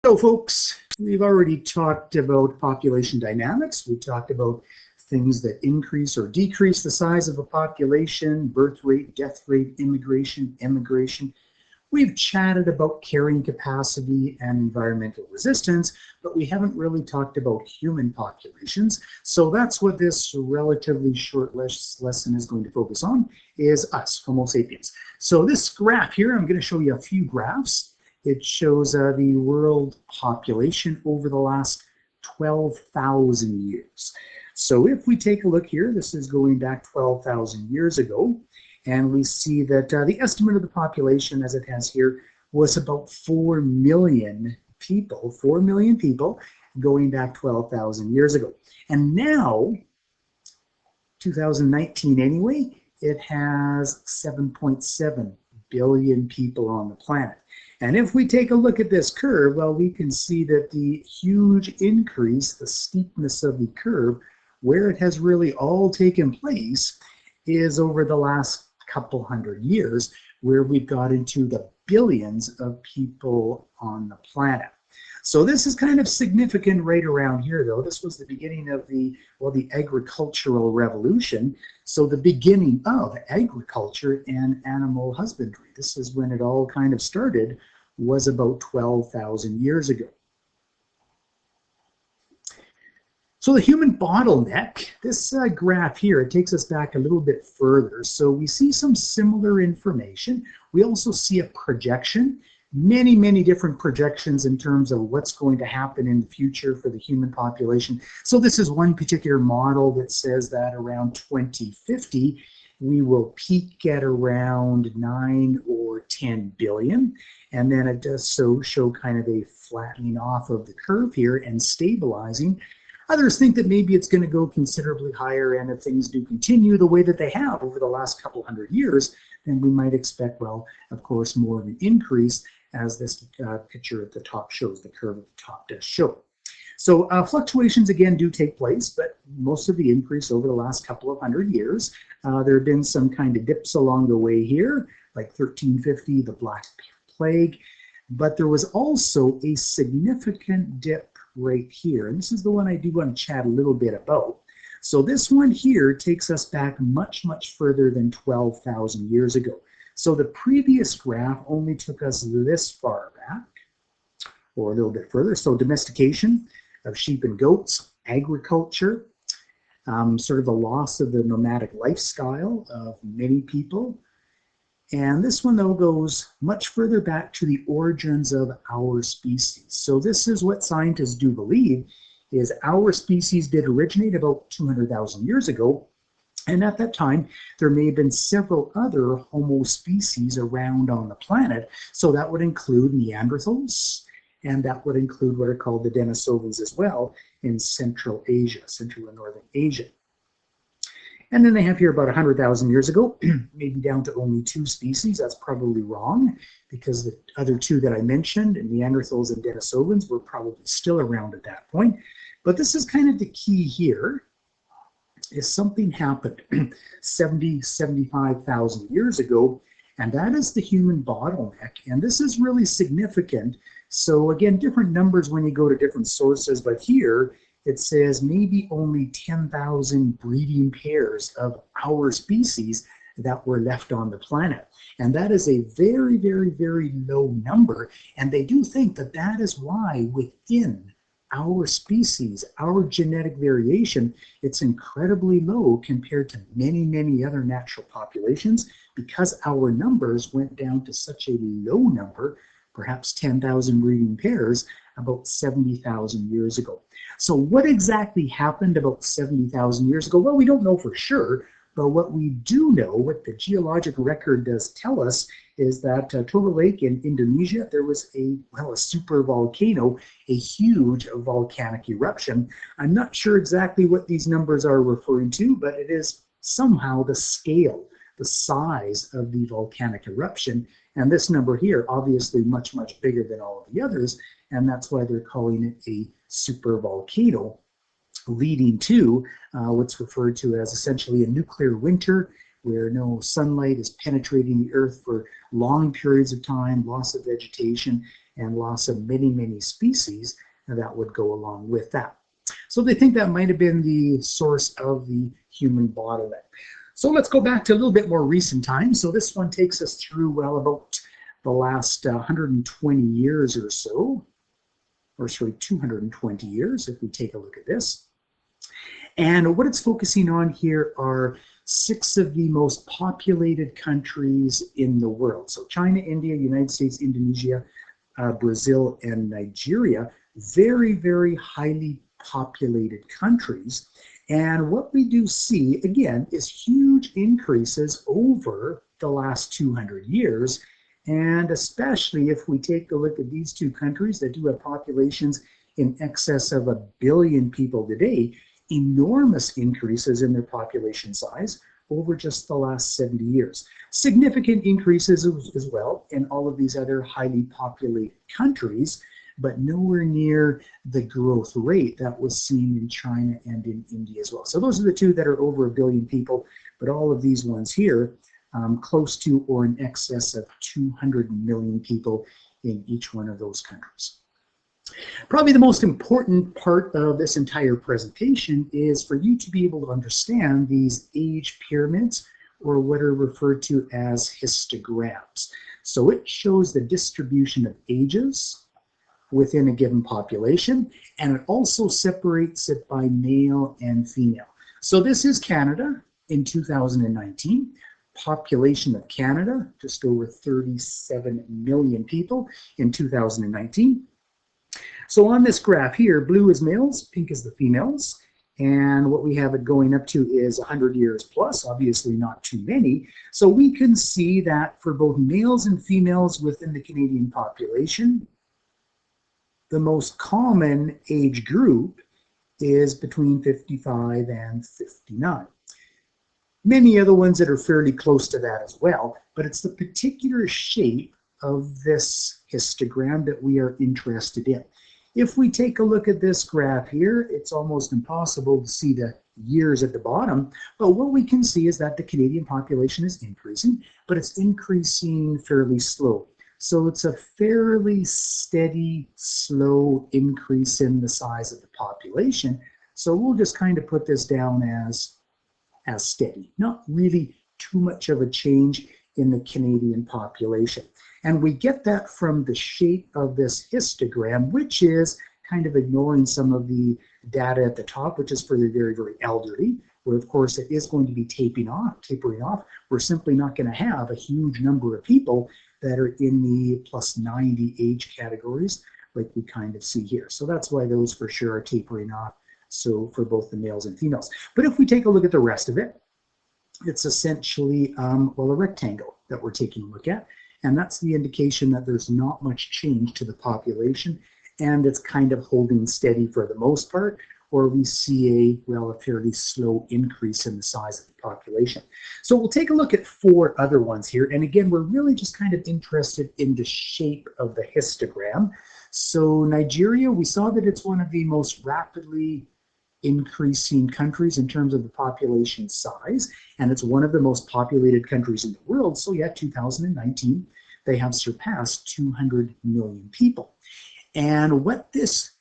So folks, we've already talked about population dynamics. We talked about things that increase or decrease the size of a population, birth rate, death rate, immigration, emigration. We've chatted about carrying capacity and environmental resistance, but we haven't really talked about human populations. So that's what this relatively short lesson is going to focus on, is us, Homo sapiens. So this graph here, I'm going to show you a few graphs. It shows the world population over the last 12,000 years. So if we take a look here, this is going back 12,000 years ago, and we see that the estimate of the population, as it has here, was about 4 million people, 4 million people going back 12,000 years ago. And now, 2019 anyway, it has 7.7 billion people on the planet. And if we take a look at this curve, well, we can see that the huge increase, the steepness of the curve, where it has really all taken place is over the last couple hundred years, where we've got into the billions of people on the planet. So this is kind of significant right around here, though. This was the beginning of the agricultural revolution. So the beginning of agriculture and animal husbandry. This is when it all kind of started, was about 12,000 years ago. So the human bottleneck, this graph here, it takes us back a little bit further. So we see some similar information. We also see a projection, many different projections in terms of what's going to happen in the future for the human population. So this is one particular model that says that around 2050, we will peak at around 9 or 10 billion. And then it does so show kind of a flattening off of the curve here and stabilizing. Others think that maybe it's going to go considerably higher, and if things do continue the way that they have over the last couple hundred years, then we might expect, well, of course, more of an increase, as this picture at the top shows, the curve at the top does show. So fluctuations, again, do take place, but most of the increase over the last couple of hundred years. There have been some kind of dips along the way here, like 1350, the Black Plague, but there was also a significant dip right here, and this is the one I do want to chat a little bit about. So this one here takes us back much further than 12,000 years ago. So the previous graph only took us this far back, or a little bit further. So domestication of sheep and goats, agriculture, sort of the loss of the nomadic lifestyle of many people. And this one, though, goes much further back to the origins of our species. So this is what scientists do believe, is our species did originate about 200,000 years ago. And at that time, there may have been several other Homo species around on the planet. So that would include Neanderthals, and that would include what are called the Denisovans as well in Central Asia, Central and Northern Asia. And then they have here about 100,000 years ago, maybe down to only 2 species. That's probably wrong, because the other 2 that I mentioned, Neanderthals and Denisovans, were probably still around at that point. But this is kind of the key here, is something happened 75,000 years ago, and that is the human bottleneck. And this is really significant. So again, different numbers when you go to different sources, but here, it says maybe only 10,000 breeding pairs of our species that were left on the planet. And that is a very low number. And they do think that that is why within our species, our genetic variation, it's incredibly low compared to many other natural populations, because our numbers went down to such a low number, perhaps 10,000 breeding pairs, about 70,000 years ago. So what exactly happened about 70,000 years ago? Well, we don't know for sure, but what we do know, what the geologic record does tell us, is that Toba Lake in Indonesia, there was a super volcano, a huge volcanic eruption. I'm not sure exactly what these numbers are referring to, but it is somehow the scale, the size of the volcanic eruption. And this number here, obviously much bigger than all of the others, and that's why they're calling it a super volcano, leading to what's referred to as essentially a nuclear winter, where no sunlight is penetrating the earth for long periods of time, loss of vegetation, and loss of many, many species that would go along with that. So they think that might have been the source of the human bottleneck. So let's go back to a little bit more recent times. So this one takes us through, well, about the last 120 years or so, or sorry, 220 years, if we take a look at this. And what it's focusing on here are 6 of the most populated countries in the world. So China, India, United States, Indonesia, Brazil, and Nigeria, very, very highly populated countries. And what we do see, again, is huge increases over the last 200 years. And especially if we take a look at these 2 countries that do have populations in excess of 1 billion people today, enormous increases in their population size over just the last 70 years. Significant increases as well in all of these other highly populated countries, but nowhere near the growth rate that was seen in China and in India as well. So those are the 2 that are over 1 billion people, but all of these ones here, close to or in excess of 200 million people in each one of those countries. Probably the most important part of this entire presentation is for you to be able to understand these age pyramids, or what are referred to as histograms. So it shows the distribution of ages within a given population, and it also separates it by male and female. So this is Canada in 2019. Population of Canada, just over 37 million people in 2019. So on this graph here, blue is males, pink is the females, and what we have it going up to is 100 years plus, obviously not too many. So we can see that for both males and females within the Canadian population, the most common age group is between 55 and 59. Many other ones that are fairly close to that as well, but it's the particular shape of this histogram that we are interested in. If we take a look at this graph here, it's almost impossible to see the years at the bottom, but what we can see is that the Canadian population is increasing, but it's increasing fairly slow. So it's a fairly steady, slow increase in the size of the population. So we'll just kind of put this down as steady, not really too much of a change in the Canadian population. And we get that from the shape of this histogram, which is kind of ignoring some of the data at the top, which is for the very, very elderly, where of course it is going to be tapering off. We're simply not going to have a huge number of people that are in the plus 90 age categories like we kind of see here. So that's why those for sure are tapering off. So for both the males and females. But if we take a look at the rest of it, it's essentially, well, a rectangle that we're taking a look at. And that's the indication that there's not much change to the population, and it's kind of holding steady for the most part, or we see a fairly slow increase in the size of the population. So we'll take a look at 4 other ones here. And again, we're really just kind of interested in the shape of the histogram. So Nigeria, we saw that it's one of the most rapidly increasing countries in terms of the population size, and it's one of the most populated countries in the world. So yeah, 2019, they have surpassed 200 million people. And what this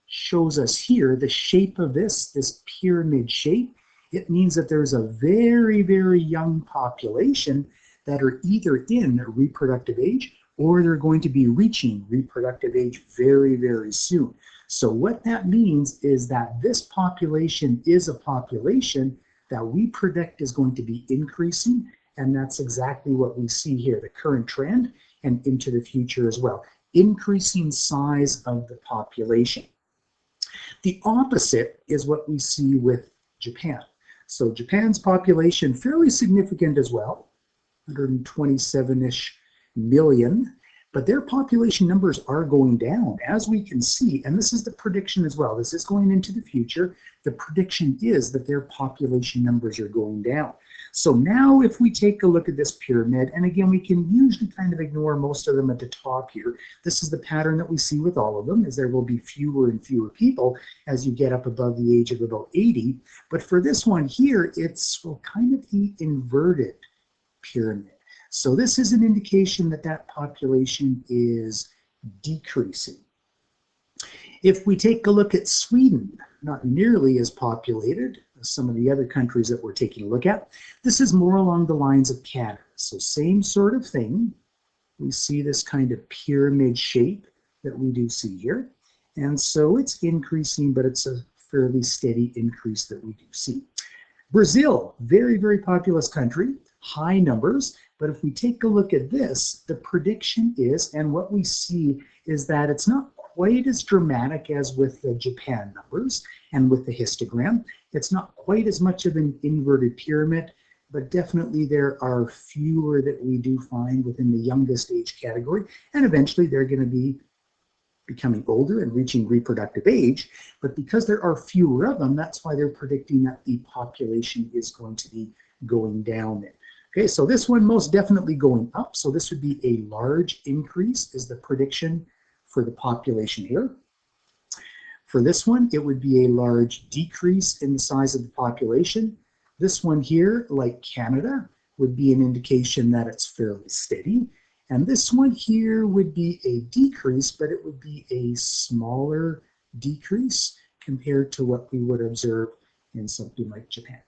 shows us here, the shape of this pyramid shape, it means that there's a very, very young population that are either in reproductive age or they're going to be reaching reproductive age very, very soon. So what that means is that this population is a population that we predict is going to be increasing, and that's exactly what we see here, the current trend and into the future as well. Increasing size of the population. The opposite is what we see with Japan. So Japan's population, fairly significant as well, 127-ish million, but their population numbers are going down, as we can see, and this is the prediction as well. This is going into the future. The prediction is that their population numbers are going down. So now if we take a look at this pyramid, and again, we can usually kind of ignore most of them at the top here. This is the pattern that we see with all of them, is there will be fewer and fewer people as you get up above the age of about 80. But for this one here, it's kind of the inverted pyramid. So this is an indication that that population is decreasing. If we take a look at Sweden, not nearly as populated as some of the other countries that we're taking a look at, this is more along the lines of Canada. So same sort of thing. We see this kind of pyramid shape that we do see here. And so it's increasing, but it's a fairly steady increase that we do see. Brazil, very, very populous country, high numbers. But if we take a look at this, the prediction is, and what we see is that it's not quite as dramatic as with the Japan numbers and with the histogram. It's not quite as much of an inverted pyramid, but definitely there are fewer that we do find within the youngest age category, and eventually they're going to be becoming older and reaching reproductive age. But because there are fewer of them, that's why they're predicting that the population is going to be going down then. Okay, so this one most definitely going up. So this would be a large increase is the prediction for the population here. For this one, it would be a large decrease in the size of the population. This one here, like Canada, would be an indication that it's fairly steady. And this one here would be a decrease, but it would be a smaller decrease compared to what we would observe in something like Japan.